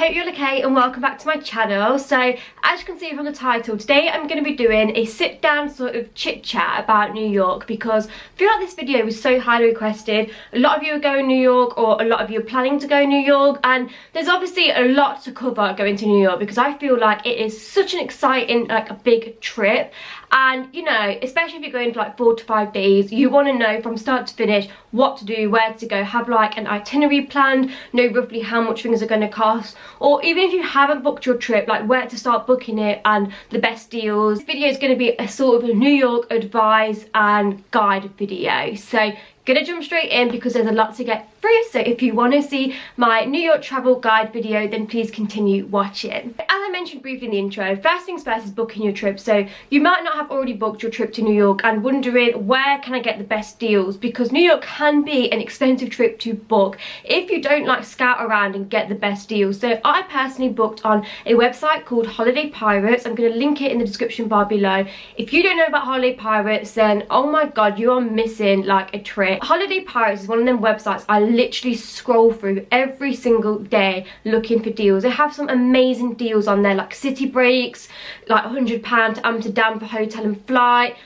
hope you're okay and welcome back to my channel. So as you can see from the title, today I'm going to be doing a sit down sort of chit chat about New York because I feel like this video was so highly requested. A lot of you are going to New York, or a lot of you are planning to go to New York, and there's obviously a lot to cover going to New York because I feel like it is such an exciting, like a big trip. And you know, especially if you're going for like 4 to 5 days, you want to know from start to finish what to do, where to go, have like an itinerary planned, know roughly how much things are going to cost, or even if you haven't booked your trip, like where to start booking it and the best deals. This video is going to be a sort of a New York advice and guide video. So gonna jump straight in because there's a lot to get through. So if you want to see my New York travel guide video, then please continue watching. As I mentioned briefly in the intro, first things first is booking your trip. So you might not have already booked your trip to New York and wondering where can I get the best deals, because New York can be an expensive trip to book if you don't like scout around and get the best deals. So I personally booked on a website called Holiday Pirates. I'm going to link it in the description bar below. If you don't know about Holiday Pirates, then oh my god, you are missing like a trip. Holiday Pirates is one of them websites I literally scroll through every single day looking for deals. They have some amazing deals on there, like city breaks, like £100 to Amsterdam for hotel and flight.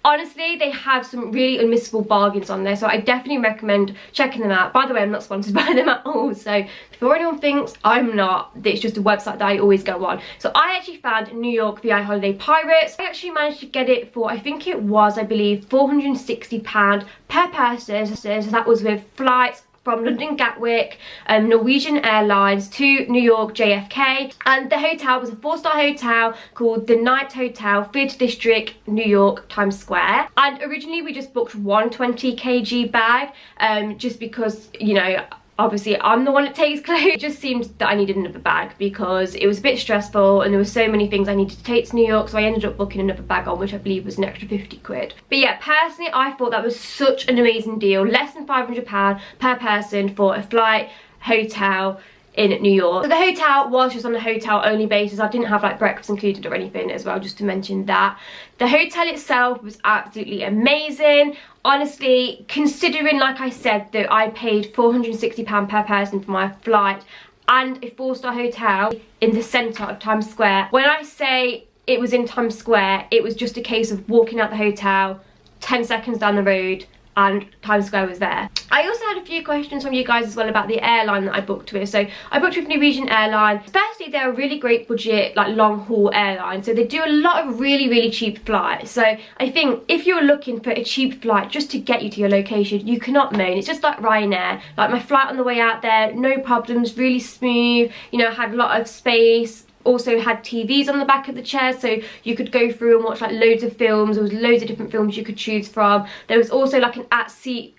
Honestly, they have some really unmissable bargains on there, so I definitely recommend checking them out. By the way, I'm not sponsored by them at all, so before anyone thinks I'm not, it's just a website that I always go on. So I actually found New York VI Holiday Pirates. I actually managed to get it for, I think it was, I believe, £460 per person. So that was with flights from London Gatwick, Norwegian Airlines to New York JFK, and the hotel was a 4-star hotel called the Night Hotel, Theatre District, New York, Times Square. And originally we just booked one 20 kg bag, just because, you know, obviously I'm the one that takes clothes. It just seemed that I needed another bag because it was a bit stressful and there were so many things I needed to take to New York, so I ended up booking another bag on, which I believe was an extra 50 quid. But yeah, personally I thought that was such an amazing deal. Less than £500 per person for a flight, hotel in New York. So the hotel was just on a hotel only basis. I didn't have like breakfast included or anything as well, just to mention that. The hotel itself was absolutely amazing. Honestly, considering, like I said, that I paid £460 per person for my flight and a 4-star hotel in the centre of Times Square. When I say it was in Times Square, it was just a case of walking out the hotel, 10 seconds down the road, and Times Square was there. I also had a few questions from you guys as well about the airline that I booked with. So I booked with Norwegian Airlines. Firstly, they're a really great budget, like long haul airline, so they do a lot of really cheap flights. So I think if you're looking for a cheap flight just to get you to your location, you cannot moan. It's just like Ryanair. Like my flight on the way out there, no problems, really smooth, you know, had a lot of space. Also had TVs on the back of the chair, so you could go through and watch like loads of films. There was loads of different films you could choose from. There was also like an at-seat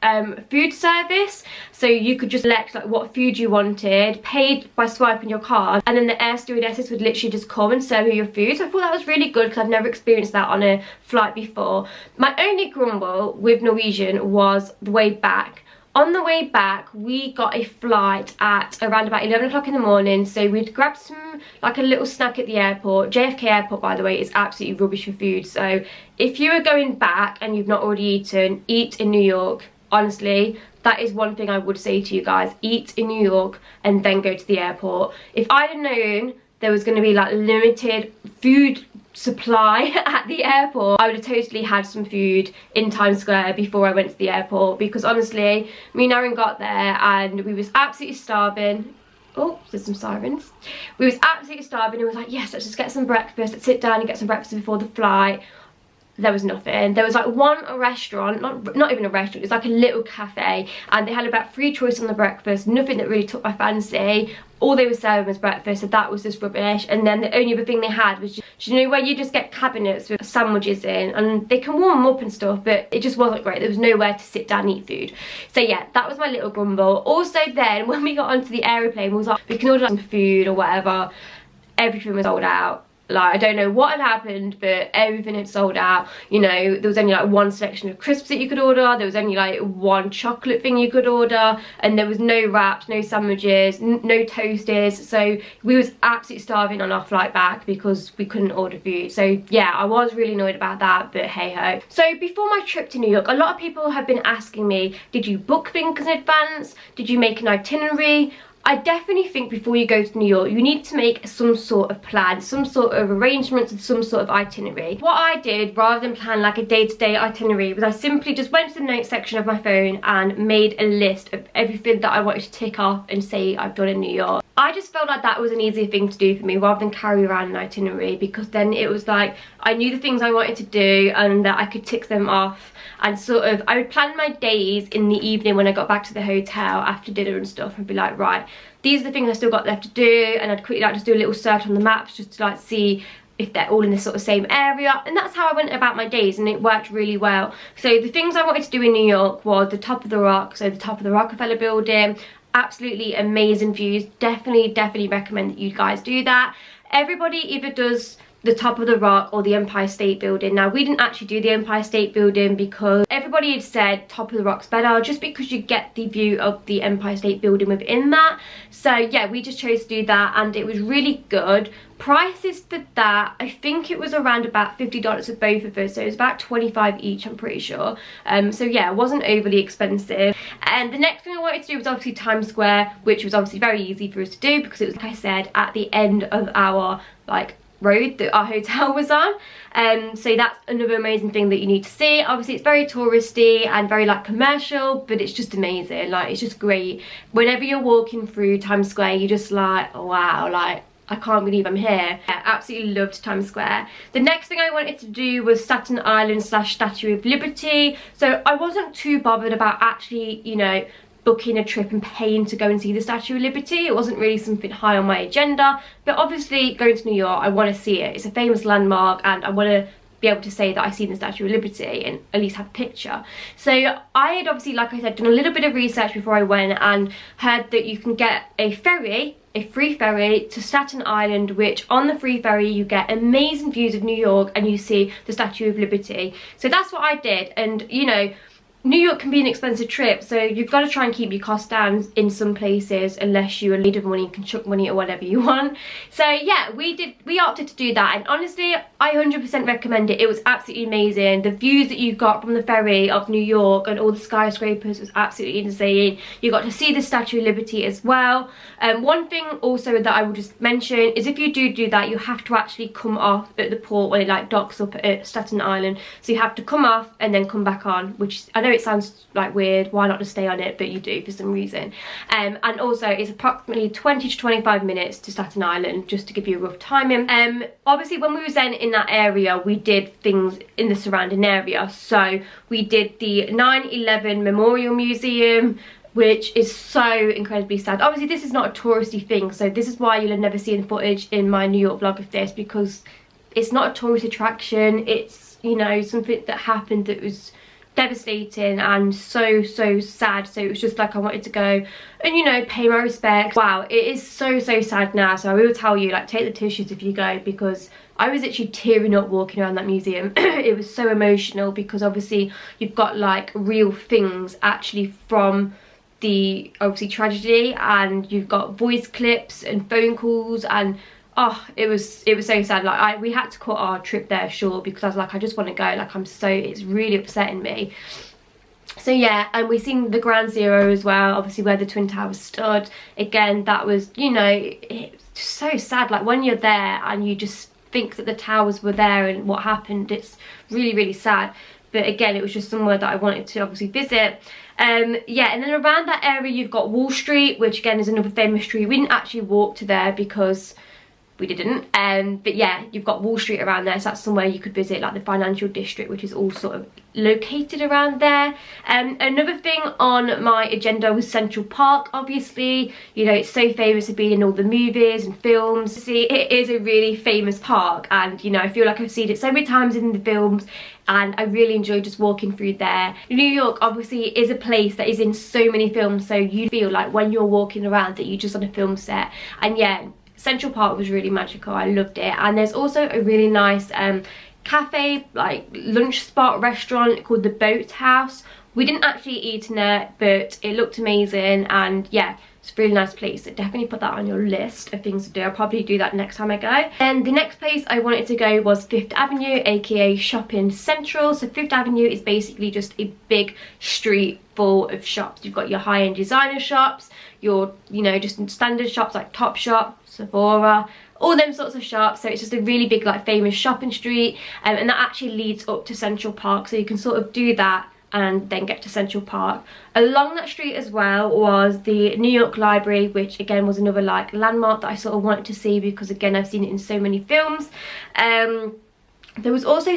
food service, so you could just select like what food you wanted, paid by swiping your card, and then the air stewardesses would literally just come and serve you your food. So I thought that was really good because I've never experienced that on a flight before. My only grumble with Norwegian was the way back. On the way back, we got a flight at around about 11 o'clock in the morning, so we'd grabbed some, like a little snack at the airport. JFK Airport, by the way, is absolutely rubbish for food, so if you are going back and you've not already eaten, eat in New York. Honestly, that is one thing I would say to you guys. Eat in New York and then go to the airport. If I'd have known there was going to be like limited food supply at the airport, I would have totally had some food in Times Square before I went to the airport, because honestly, me and Aaron got there and we was absolutely starving. Oh, there's some sirens. We was absolutely starving and we was like, yes, let's just get some breakfast, let's sit down and get some breakfast before the flight. There was nothing. There was like one restaurant, not even a restaurant, it was like a little cafe, and they had about 3 choices on the breakfast, nothing that really took my fancy. All they were serving was breakfast, so that was just rubbish. And then the only other thing they had was just, you know, where you just get cabinets with sandwiches in, and they can warm them up and stuff, but it just wasn't great. There was nowhere to sit down and eat food. So yeah, that was my little grumble. Also then, when we got onto the aeroplane, we was like, we can order some food or whatever. Everything was sold out. Like, I don't know what had happened, but everything had sold out. You know, there was only like one selection of crisps that you could order, there was only like one chocolate thing you could order, and there was no wraps, no sandwiches, no toasters. So we was absolutely starving on our flight back because we couldn't order food. So yeah, I was really annoyed about that, but hey ho. So before my trip to New York, a lot of people have been asking me, did you book things in advance? Did you make an itinerary? I definitely think before you go to New York, you need to make some sort of plan, some sort of arrangements and some sort of itinerary. What I did, rather than plan like a day-to-day itinerary, was I simply just went to the notes section of my phone and made a list of everything that I wanted to tick off and say I've done in New York. I just felt like that was an easier thing to do for me rather than carry around an itinerary, because then it was like I knew the things I wanted to do and that I could tick them off, and sort of I would plan my days in the evening when I got back to the hotel after dinner and stuff, and be like, right, these are the things I still got left to do, and I'd quickly like just do a little search on the maps just to like see if they're all in the sort of same area, and that's how I went about my days, and it worked really well. So the things I wanted to do in New York was the top of the rock, so the top of the Rockefeller building. Absolutely amazing views. Definitely recommend that you guys do that. Everybody either does the top of the rock or the Empire State Building. Now, we didn't actually do the Empire State Building because everybody had said top of the rock's better, just because you get the view of the Empire State Building within that. So yeah, we just chose to do that, and it was really good. Prices for that, I think it was around about $50 for both of us, so it was about $25 each, I'm pretty sure. So yeah, it wasn't overly expensive. And the next thing I wanted to do was obviously Times Square, which was obviously very easy for us to do because it was, like I said, at the end of our like road that our hotel was on. So that's another amazing thing that you need to see. Obviously it's very touristy and very like commercial, but it's just amazing. Like, it's just great. Whenever you're walking through Times Square, you're just like, oh, wow, like I can't believe I'm here. Yeah, absolutely loved Times Square. The next thing I wanted to do was Staten Island / Statue of Liberty. So I wasn't too bothered about actually, you know, booking a trip and paying to go and see the Statue of Liberty. It wasn't really something high on my agenda, but obviously going to New York, I want to see it. It's a famous landmark, and I want to be able to say that I've seen the Statue of Liberty and at least have a picture. So I had obviously, like I said, done a little bit of research before I went, and heard that you can get a ferry, a free ferry to Staten Island, which on the free ferry you get amazing views of New York and you see the Statue of Liberty. So that's what I did, and you know, New York can be an expensive trip, so you've got to try and keep your costs down in some places, unless you're in need of money and can chuck money at whatever you want. So yeah, we opted to do that, and honestly I 100% recommend it. It was absolutely amazing. The views that you got from the ferry of New York and all the skyscrapers was absolutely insane. You got to see the Statue of Liberty as well. One thing also that I will just mention is if you do that, you have to actually come off at the port when it like docks up at Staten Island. So you have to come off and then come back on, which I know it sounds like weird, why not just stay on it, but you do for some reason. And also it's approximately 20 to 25 minutes to Staten Island, just to give you a rough timing. Obviously when we was then in that area, we did things in the surrounding area. So we did the 9/11 Memorial Museum, which is so incredibly sad. Obviously this is not a touristy thing, so this is why you'll have never seen footage in my New York vlog of this, because it's not a tourist attraction. It's, you know, something that happened that was devastating and so sad. So it was just like I wanted to go and, you know, pay my respects. Wow, it is so sad now. So I will tell you, like, take the tissues if you go, because I was actually tearing up walking around that museum. It was so emotional, because obviously you've got like real things actually from the obviously tragedy, and you've got voice clips and phone calls, and oh, it was so sad. Like we had to cut our trip there short, because I was like, I just want to go. Like it's really upsetting me. So yeah, and we seen the Ground Zero as well, obviously where the Twin Towers stood. Again, that was, you know, it's so sad. Like when you're there and you just think that the towers were there and what happened, it's really sad. But again, it was just somewhere that I wanted to obviously visit. Yeah, and then around that area you've got Wall Street, which again is another famous street. We didn't actually walk to there because we didn't, but yeah, you've got Wall Street around there, so that's somewhere you could visit, like the financial district, which is all sort of located around there. Another thing on my agenda was Central Park. Obviously, you know, it's so famous for being in all the movies and films. See, it is a really famous park, and you know, I feel like I've seen it so many times in the films, and I really enjoy just walking through there. New York obviously is a place that is in so many films, so you feel like when you're walking around that you're just on a film set. And yeah, Central Park was really magical. I loved it. And there's also a really nice cafe, like lunch spot restaurant called the Boat House. We didn't actually eat in it, but it looked amazing, and yeah, It's a really nice place, so definitely put that on your list of things to do. I'll probably do that next time I go. Then the next place I wanted to go was Fifth Avenue, aka Shopping Central. So Fifth Avenue is basically just a big street full of shops. You've got your high-end designer shops, your, you know, just standard shops like Topshop, Sephora, all them sorts of shops. So it's just a really big, like, famous shopping street, and that actually leads up to Central Park, so you can sort of do that and then get to Central Park. Along that street as well was the New York Library, which again was another like landmark that I sort of wanted to see, because again I've seen it in so many films. There was also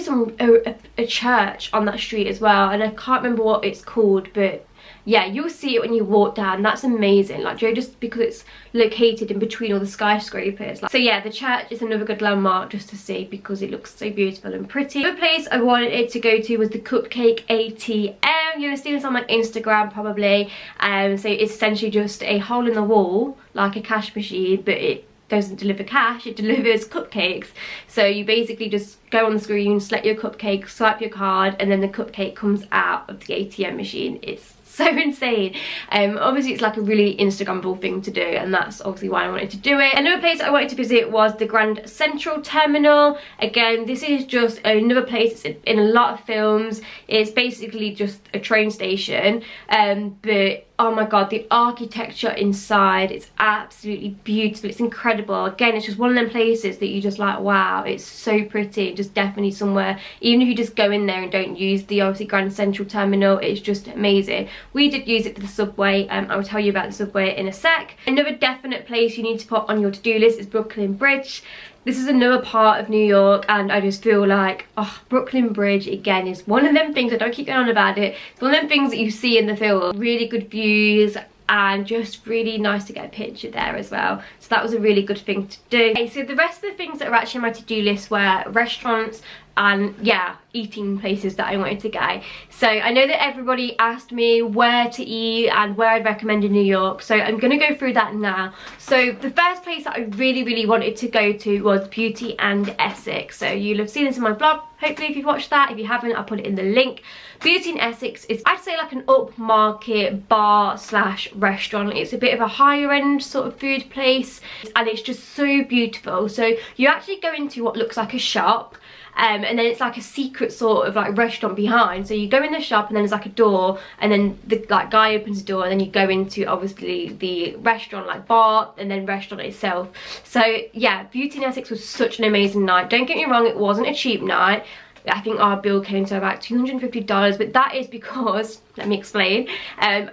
a church on that street as well, and I can't remember what it's called, but yeah, you'll see it when you walk down. That's amazing, like, just because it's located in between all the skyscrapers. Like, so yeah, the church is another good landmark just to see, because it looks so beautiful and pretty. The other place I wanted to go to was the Cupcake ATM. You've seen this on my Instagram probably. So it's essentially just a hole in the wall, like a cash machine, but it doesn't deliver cash, it delivers cupcakes. So you basically just go on the screen, select your cupcake, swipe your card, and then the cupcake comes out of the ATM machine. It's so insane. Obviously it's like a really Instagrammable thing to do, and that's obviously why I wanted to do it. Another place I wanted to visit was the Grand Central Terminal. Again, this is just another place. It's in a lot of films. It's basically just a train station, but oh my god, the architecture inside, it's absolutely beautiful. It's incredible. Again, it's just one of them places that you just like, wow, it's so pretty. Just definitely somewhere, even if you just go in there and don't use the obviously Grand Central Terminal, it's just amazing. We did use it for the subway. I will tell you about the subway in a sec. Another definite place you need to put on your to-do list is Brooklyn Bridge. This is another part of New York, and I just feel like, oh, Brooklyn Bridge again is one of them things. I don't keep going on about it. It's one of them things that you see in the film. Really good views, and just really nice to get a picture there as well. So that was a really good thing to do. Okay, so the rest of the things that are actually on my to-do list were restaurants and, yeah, eating places that I wanted to go. So I know that everybody asked me where to eat and where I'd recommend in New York, so I'm gonna go through that now. So the first place that I really wanted to go to was Beauty and Essex. So you'll have seen this in my vlog, hopefully, if you've watched that. If you haven't, I'll put it in the link. Beauty and Essex is, I'd say, like an upmarket bar slash restaurant. It's a bit of a higher end sort of food place, and it's just so beautiful. So you actually go into what looks like a shop, and then it's like a secret sort of like restaurant behind. So you go in the shop, and then there's like a door, and then the like guy opens the door, and then you go into obviously the restaurant, like bar, and then restaurant itself. So yeah, Beauty and Essex was such an amazing night. Don't get me wrong, it wasn't a cheap night. I think our bill came to about $250, but that is because, let me explain,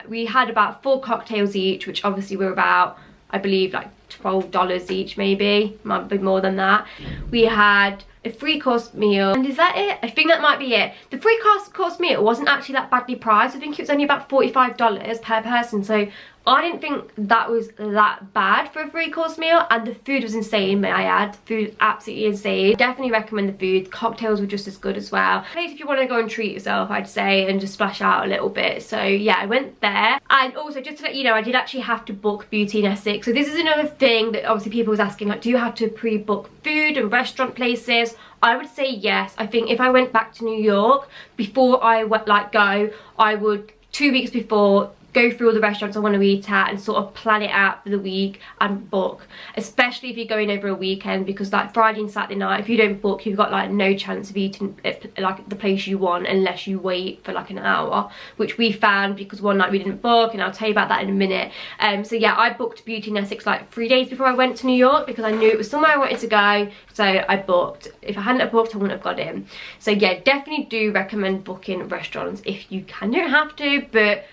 we had about 4 cocktails each, which obviously were about, I believe, like $12 each, maybe, might be more than that. We had a 3-course meal, and is that it? I think that might be it. The 3-course meal wasn't actually that badly priced. I think it was only about $45 per person, so I didn't think that was that bad for a 3-course meal, and the food was insane, may I add. The food was absolutely insane. Definitely recommend the food. Cocktails were just as good as well. Place if you want to go and treat yourself, I'd say, and just splash out a little bit. So yeah, I went there. And also, just to let you know, I did actually have to book Beauty and Essex. So this is another thing that obviously people was asking, like, do you have to pre-book food and restaurant places? I would say yes. I think if I went back to New York, before I went, like, go, I would 2 weeks before go through all the restaurants I want to eat at and sort of plan it out for the week and book, especially if you're going over a weekend, because like Friday and Saturday night, if you don't book, you've got like no chance of eating at like the place you want unless you wait for like an hour, which we found because one night we didn't book, and I'll tell you about that in a minute. So yeah, I booked Beauty and Essex like 3 days before I went to New York, because I knew it was somewhere I wanted to go, so I booked. If I hadn't have booked, I wouldn't have got in. So yeah, definitely do recommend booking restaurants if you can. You don't have to, but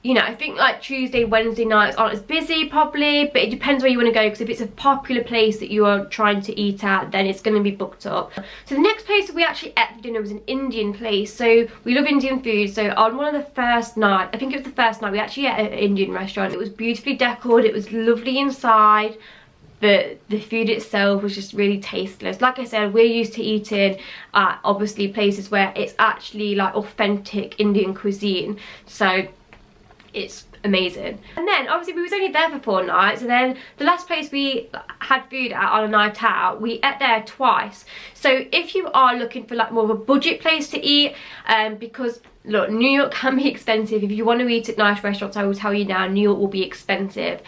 you know, I think like Tuesday, Wednesday nights aren't as busy probably, but it depends where you want to go, because if it's a popular place that you are trying to eat at, then it's going to be booked up. So the next place that we actually ate for dinner was an Indian place. So we love Indian food, so on one of the first nights, I think it was the first night, we actually ate at an Indian restaurant. It was beautifully decorated, it was lovely inside, but the food itself was just really tasteless. Like I said, we're used to eating at obviously places where it's actually like authentic Indian cuisine, so it's amazing. And then obviously we was only there for 4 nights, and then the last place we had food at on a night out, we ate there twice. So if you are looking for like more of a budget place to eat, because look, New York can be expensive. If you want to eat at nice restaurants, I will tell you now, New York will be expensive.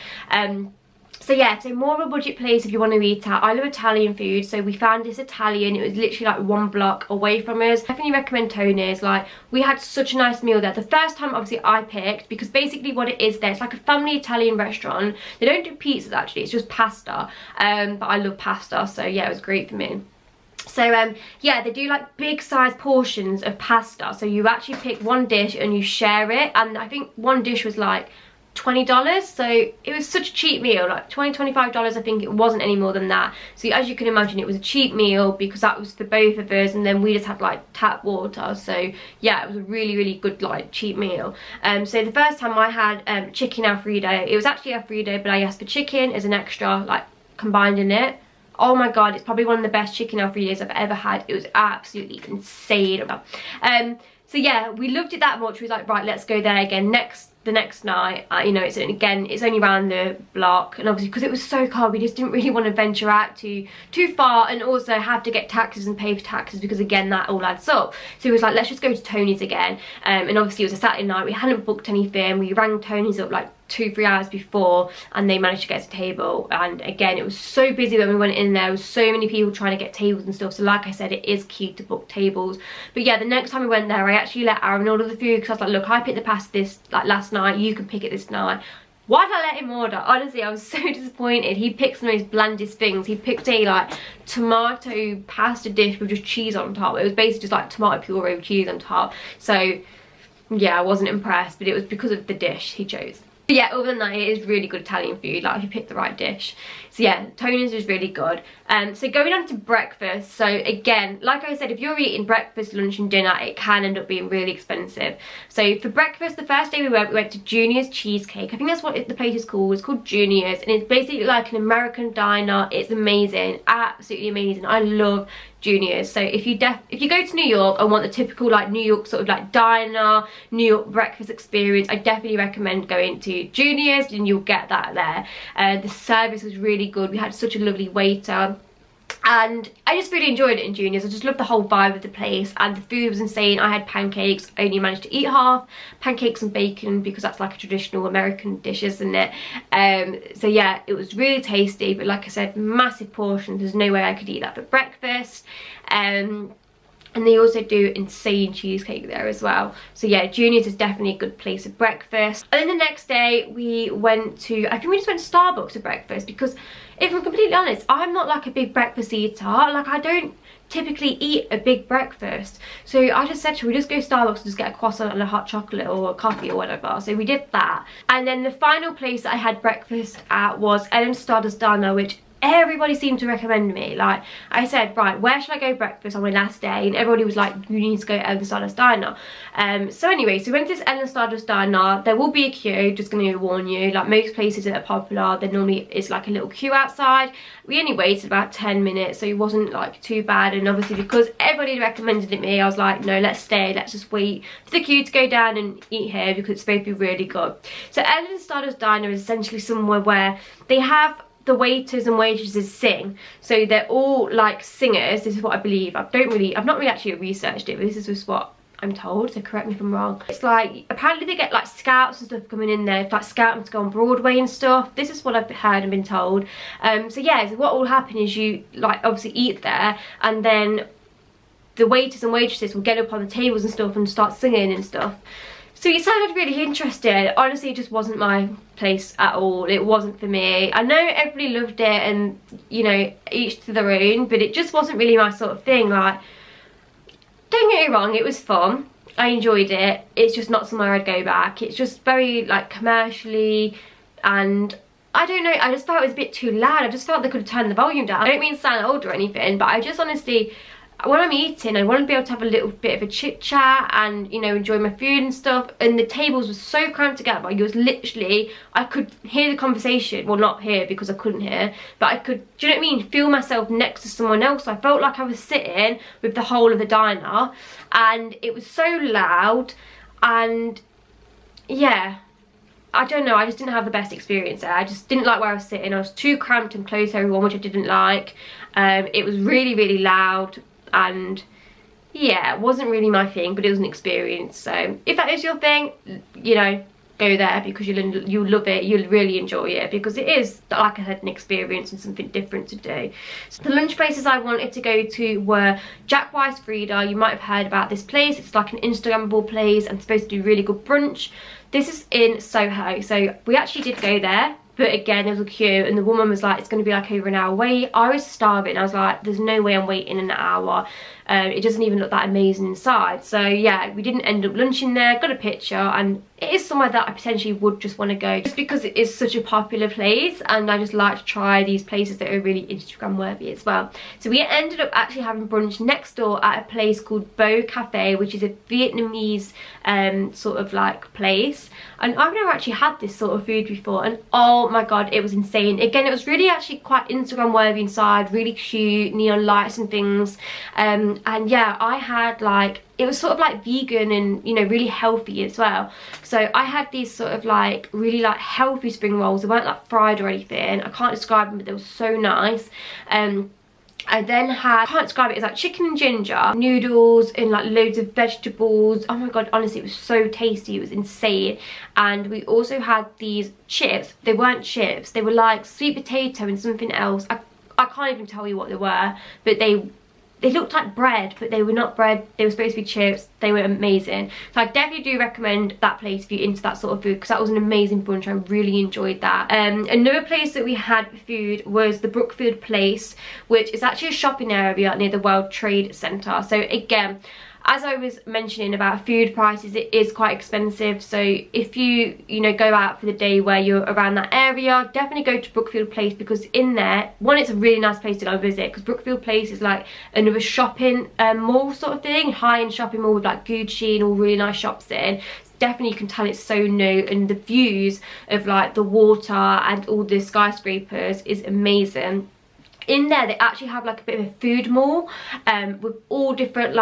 So yeah, so more of a budget place if you want to eat at. I love Italian food, so we found this Italian. It was literally like 1 block away from us. Definitely recommend Tony's. Like, we had such a nice meal there. The first time, obviously, I picked, because basically what it is there, it's like a family Italian restaurant. They don't do pizzas, actually. It's just pasta. But I love pasta, so yeah, it was great for me. So yeah, they do like big size portions of pasta. So you actually pick one dish and you share it. And I think one dish was like $20, so it was such a cheap meal, like $25. I think it wasn't any more than that. So as you can imagine, it was a cheap meal because that was for both of us, and then we just had like tap water. So yeah, it was a really good like cheap meal. So the first time I had chicken Alfredo, it was actually Alfredo, but I asked for chicken as an extra, like combined in it. Oh my god, it's probably one of the best chicken Alfredos I've ever had. It was absolutely insane. So yeah, we loved it that much. We was like, right, let's go there again the next night. You know, it's only around the block, and obviously because it was so cold, we just didn't really want to venture out too far, and also have to get taxes and pay for taxes, because again, that all adds up. So it was like, let's just go to Tony's again. And obviously it was a Saturday night, we hadn't booked anything. We rang Tony's up like 2-3 hours before, and they managed to get us a table. And again, it was so busy when we went in there. There was so many people trying to get tables and stuff. So like I said, it is key to book tables. But yeah, the next time we went there, I actually let Aaron order the food, because I was like, look, I picked the pasta this like last night, you can pick it this night. Why did I let him order? Honestly, I was so disappointed. He picked the most blandest things. He picked a like tomato pasta dish with just cheese on top. It was basically just like tomato puree with cheese on top. So yeah, I wasn't impressed, but it was because of the dish he chose. But yeah, other than that, it is really good Italian food, like if you pick the right dish. So yeah, Tony's is really good. So going on to breakfast, so again, like I said, if you're eating breakfast, lunch and dinner, it can end up being really expensive. So for breakfast, the first day we went to Junior's Cheesecake. I think that's what the place is called. It's called Junior's, and it's basically like an American diner. It's amazing, absolutely amazing. I love Junior's. So if you go to New York and want the typical like New York sort of like diner, New York breakfast experience, I definitely recommend going to Junior's, and you'll get that there. The service was really good. We had such a lovely waiter, and I just really enjoyed it in Junior's. I just loved the whole vibe of the place, and the food was insane. I had pancakes. I only managed to eat half, pancakes and bacon, because that's like a traditional American dish, isn't it? So yeah, it was really tasty, but like I said, massive portions. There's no way I could eat that for breakfast. And they also do insane cheesecake there as well. So yeah, Junior's is definitely a good place for breakfast. And then the next day we went to, I think we just went to Starbucks for breakfast, because if I'm completely honest, I'm not like a big breakfast eater. Like, I don't typically eat a big breakfast. So I just said, should we just go to Starbucks and just get a croissant and a hot chocolate or a coffee or whatever? So we did that. And then the final place I had breakfast at was Ellen Stardust Diner, which everybody seemed to recommend me. Like, I said, right, where should I go breakfast on my last day? And everybody was like, you need to go to Ellen Stardust Diner. So anyway, so we went to this Ellen Stardust Diner. There will be a queue, just going to warn you. Like most places that are popular, there normally is like a little queue outside. We only waited about 10 minutes, so it wasn't like too bad. And obviously because everybody recommended it me, I was like, no, let's stay, let's just wait for the queue to go down and eat here, because it's supposed to be really good. So Ellen Stardust Diner is essentially somewhere where they have the waiters and waitresses sing. So they're all like singers. This is what I believe. I've not really actually researched it, but this is just what I'm told, so correct me if I'm wrong. It's like, apparently they get like scouts and stuff coming in there, like scouting to go on Broadway and stuff. This is what I've heard and been told. So yeah, so what will happen is you like obviously eat there, and then the waiters and waitresses will get up on the tables and stuff and start singing and stuff. So it sounded really interesting. Honestly, it just wasn't my place at all. It wasn't for me. I know everybody loved it, and you know, each to their own, but it just wasn't really my sort of thing. Like, don't get me wrong, it was fun. I enjoyed it. It's just not somewhere I'd go back. It's just very like commercially, and I don't know, I just felt it was a bit too loud. I just felt they could have turned the volume down. I don't mean to sound old or anything, but I just honestly, when I'm eating, I want to be able to have a little bit of a chit chat and, you know, enjoy my food and stuff. And the tables were so cramped together. It was literally, I could hear the conversation. Well, not hear because I couldn't hear, but I could, do you know what I mean? Feel myself next to someone else. I felt like I was sitting with the whole of the diner, and it was so loud. And yeah, I don't know, I just didn't have the best experience there. I just didn't like where I was sitting. I was too cramped and close to everyone, which I didn't like. It was really, really loud. And yeah, it wasn't really my thing, but it was an experience. So if that is your thing, you know, go there, because you'll love it, you'll really enjoy it, because it is, like I said, an experience and something different to do. So the lunch places I wanted to go to were Jack Weiss Frida. You might have heard about this place. It's like an Instagrammable place and supposed to do really good brunch. This is in Soho, so we actually did go there. But again, there was a queue, and the woman was like, it's going to be like over an hour wait. I was starving. I was like, there's no way I'm waiting an hour. It doesn't even look that amazing inside. So yeah, we didn't end up lunching there. Got a picture, and it is somewhere that I potentially would just want to go, just because it is such a popular place, and I just like to try these places that are really Instagram worthy as well. So we ended up actually having brunch next door at a place called Beau Cafe, which is a Vietnamese sort of like place, and I've never actually had this sort of food before, and oh my god, it was insane. Again, it was really actually quite Instagram worthy inside, really cute, neon lights and things, and yeah, I had like, it was sort of like vegan and, you know, really healthy as well. So I had these sort of like really like healthy spring rolls. They weren't like fried or anything. I can't describe them, but they were so nice. I then had, I can't describe it, it's like chicken and ginger noodles and like loads of vegetables. Oh my god, honestly, it was so tasty. It was insane. And we also had these chips. They weren't chips, they were like sweet potato and something else. I can't even tell you what they were, but they looked like bread, but they were not bread. They were supposed to be chips. They were amazing. So I definitely do recommend that place if you're into that sort of food, because that was an amazing brunch. I really enjoyed that. Another place that we had food was the Brookfield Place, which is actually a shopping area near the World Trade Center. So again, as I was mentioning about food prices, it is quite expensive. So if you know, go out for the day where you're around that area, definitely go to Brookfield Place, because in there, one, it's a really nice place to go visit, because Brookfield Place is like another shopping mall sort of thing, high-end shopping mall with like Gucci and all really nice shops in. Definitely, you can tell it's so new, and the views of like the water and all the skyscrapers is amazing. In there, they actually have like a bit of a food mall with all different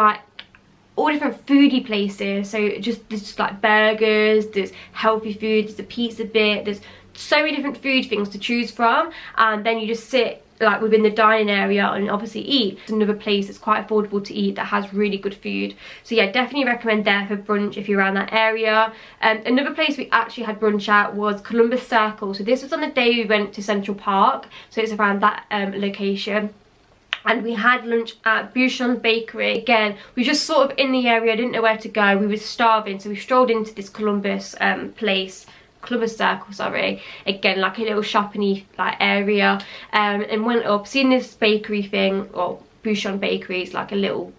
foodie places. So there's just like burgers, there's healthy food, there's a pizza bit, there's so many different food things to choose from, and then you just sit like within the dining area and obviously eat. It's another place that's quite affordable to eat that has really good food. So yeah, definitely recommend there for brunch if you're around that area. Another place we actually had brunch at was Columbus Circle. So this was on the day we went to Central Park, so it's around that location. And we had lunch at Bouchon Bakery. Again, we were just sort of in the area, didn't know where to go. We were starving, so we strolled into this Columbus Columbus Circle, sorry. Again, like a little shopping-y like area, and went up, seen this bakery thing, or Bouchon Bakery. It's like a little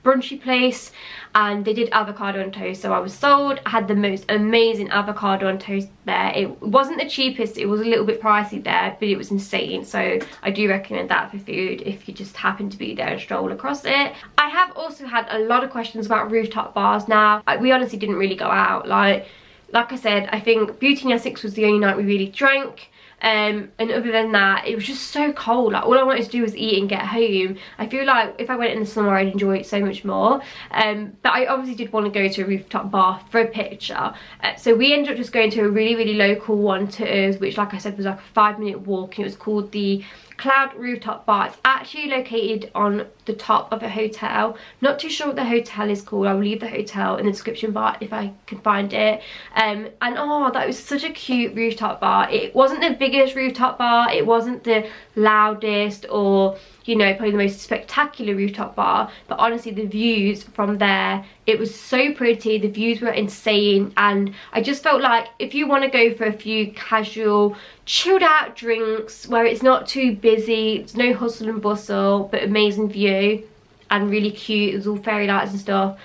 brunchy place, and they did avocado on toast, so I was sold. I had the most amazing avocado on toast there. It wasn't the cheapest, it was a little bit pricey there, but it was insane. So I do recommend that for food if you just happen to be there and stroll across it. I have also had a lot of questions about rooftop bars. Now, we honestly didn't really go out. Like I said, I think Beauty in Essex was the only night we really drank. And other than that, it was just so cold. Like, all I wanted to do was eat and get home. I feel like if I went in the summer, I'd enjoy it so much more. But I obviously did want to go to a rooftop bar for a picture. So we ended up just going to a really, really local one to us, which, like I said, was like a 5-minute walk. And it was called the Cloud Rooftop Bar. It's actually located on the top of a hotel. Not too sure what the hotel is called. I'll leave the hotel in the description bar if I can find it. And oh, that was such a cute rooftop bar. It wasn't the biggest rooftop bar, it wasn't the loudest or, you know, probably the most spectacular rooftop bar, but honestly the views from there, it was so pretty. The views were insane, and I just felt like if you want to go for a few casual chilled out drinks where it's not too busy, it's no hustle and bustle, but amazing view and really cute, it was all fairy lights and stuff,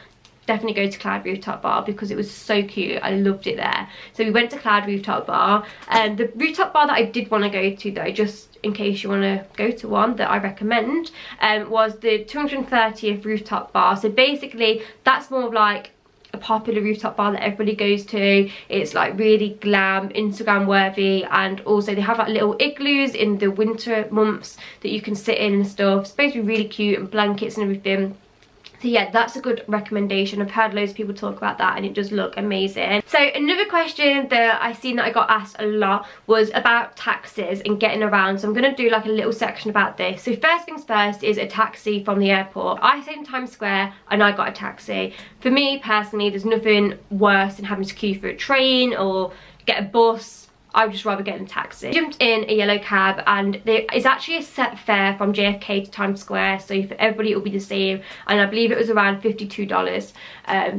definitely go to Cloud Rooftop Bar because it was so cute. I loved it there. So we went to Cloud Rooftop Bar. The rooftop bar that I did want to go to though, just in case you want to go to one that I recommend, was the 230th Rooftop Bar. So basically that's more of like a popular rooftop bar that everybody goes to. It's like really glam, Instagram worthy, and also they have like little igloos in the winter months that you can sit in and stuff. It's supposed to be really cute, and blankets and everything. So So yeah, that's a good recommendation. I've heard loads of people talk about that and it does look amazing. So another question that I seen that I got asked a lot was about taxis and getting around. So I'm going to do like a little section about this. So first things first is a taxi from the airport. I stayed in Times Square and I got a taxi. For me personally, there's nothing worse than having to queue for a train or get a bus. I would just rather get in a taxi. I jumped in a yellow cab and there is actually a set fare from JFK to Times Square, so for everybody it will be the same, and I believe it was around $52.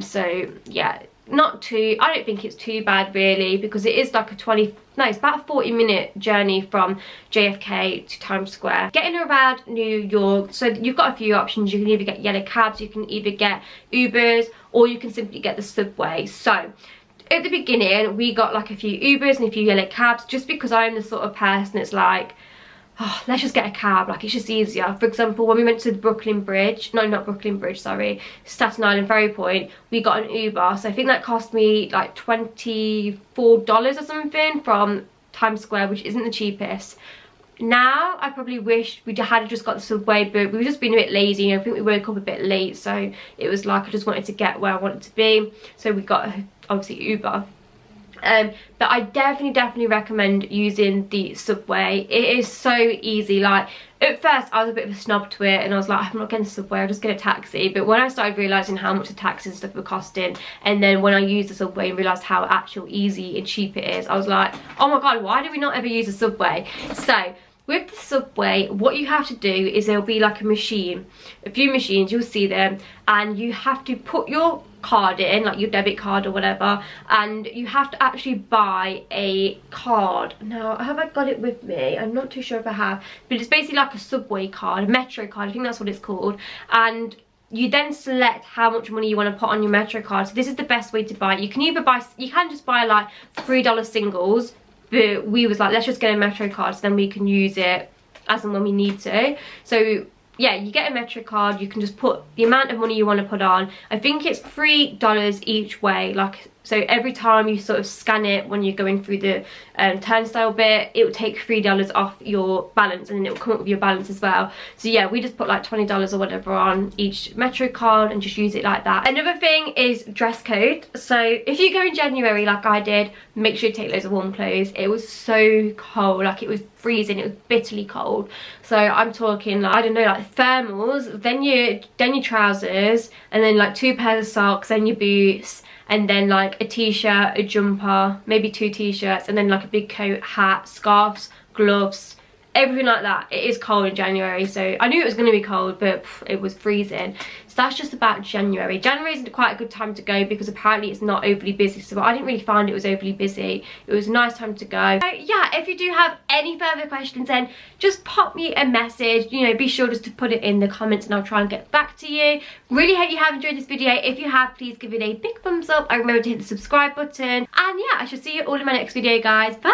So yeah, not too, I don't think it's too bad really, because it is like it's about a 40-minute journey from JFK to Times Square. Getting around New York, so you've got a few options. You can either get yellow cabs, you can either get Ubers, or you can simply get the subway. So at the beginning we got like a few Ubers and a few yellow cabs, just because I'm the sort of person that's like, oh, let's just get a cab, like it's just easier. For example, when we went to Brooklyn Bridge, no, not Brooklyn Bridge, sorry, Staten Island Ferry Point, we got an Uber. So I think that cost me like $24 or something from Times Square, which isn't the cheapest. Now I probably wish we had just got the subway, but we were just being a bit lazy. I think we woke up a bit late, so it was like I just wanted to get where I wanted to be, so we got obviously Uber. But I definitely recommend using the subway. It is so easy. Like at first I was a bit of a snob to it and I was like, I'm not getting a subway, I'll just get a taxi. But when I started realising how much the taxis and stuff were costing, and then when I used the subway and realised how actual easy and cheap it is, I was like, oh my god, why do we not ever use the subway? So with the subway, what you have to do is there'll be like a few machines, you'll see them, and you have to put your card in, like your debit card or whatever, and you have to actually buy a card. Now, have I got it with me? I'm not too sure if I have, but it's basically like a subway card, a metro card, I think that's what it's called, and you then select how much money you want to put on your metro card. So this is the best way to buy it. You can just buy like $3 singles, but we was like, let's just get a metro card so then we can use it as and when we need to. So yeah, you get a metro card, you can just put the amount of money you want to put on. I think it's $3 each way, like, so every time you sort of scan it when you're going through the turnstile bit, it will take $3 off your balance, and then it will come up with your balance as well. So yeah, we just put like $20 or whatever on each metro card and just use it like that. Another thing is dress code. So if you go in January like I did, make sure you take loads of warm clothes. It was so cold, like it was freezing, it was bitterly cold. So I'm talking like, I don't know, like thermals, then your trousers, and then like 2 pairs of socks, then your boots, and then like a t-shirt, a jumper, maybe 2 t-shirts, and then like a big coat, hat, scarves, gloves, everything like that. It is cold in January, so I knew it was going to be cold, but it was freezing. So that's just about January. January is quite a good time to go because apparently it's not overly busy, so I didn't really find it was overly busy. It was a nice time to go. So yeah, if you do have any further questions, then just pop me a message. You know, be sure just to put it in the comments and I'll try and get back to you. Really hope you have enjoyed this video. If you have, please give it a big thumbs up and remember to hit the subscribe button. And yeah, I shall see you all in my next video, guys. Bye!